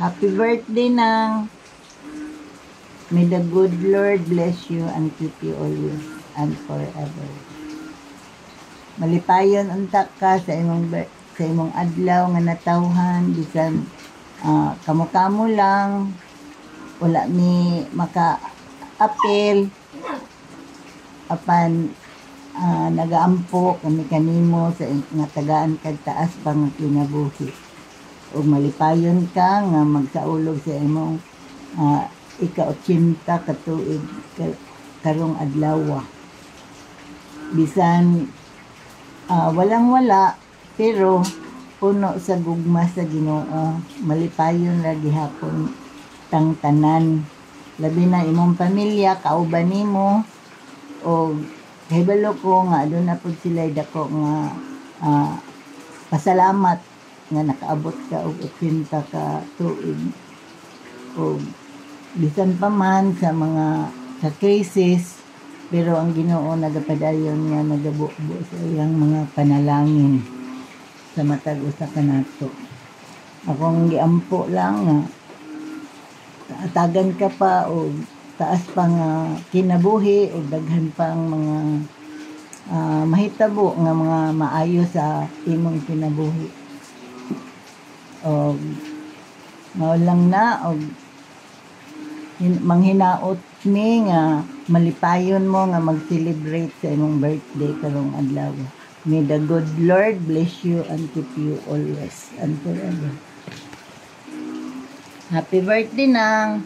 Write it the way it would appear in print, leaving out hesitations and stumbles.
Happy birthday nang. May the good Lord bless you and keep you always and forever. Malipayon unta ka sa imong adlaw nga natawhan bisan kamo-kamo lang wala ni maka-apel apan nagaampo kami kanimo sa nga tagaan kag taas pang kinabuhi ug malipayon ka nga magsaulog sa imong ika-80 ka tuig karong adlaw bisan walang-wala pero puno sa gugma sa Ginoo malipayon ra gihapon tang tanan labi na imong pamilya kauban nimo o kahibalo ko nga aduna na pud sila dako nga pasalamat nga nakaabot ka og 80 ka tuig o bisan pa man sa mga sa crisis pero ang Ginoo nagapadayon nga nagabuo sa iyang mga panalangin sa matag usa kanato. Akong giampo lang nga tagan ka pa o taas pa nga kinabuhi o daghan pa ang mga mahitabo nga mga maayo sa imong kinabuhi. O mao lang na o manghinaot mi nga malipayon mo nga mag-celebrate sa imong birthday karong adlaw. May the good Lord bless you and keep you always and forever. Happy birthday nang.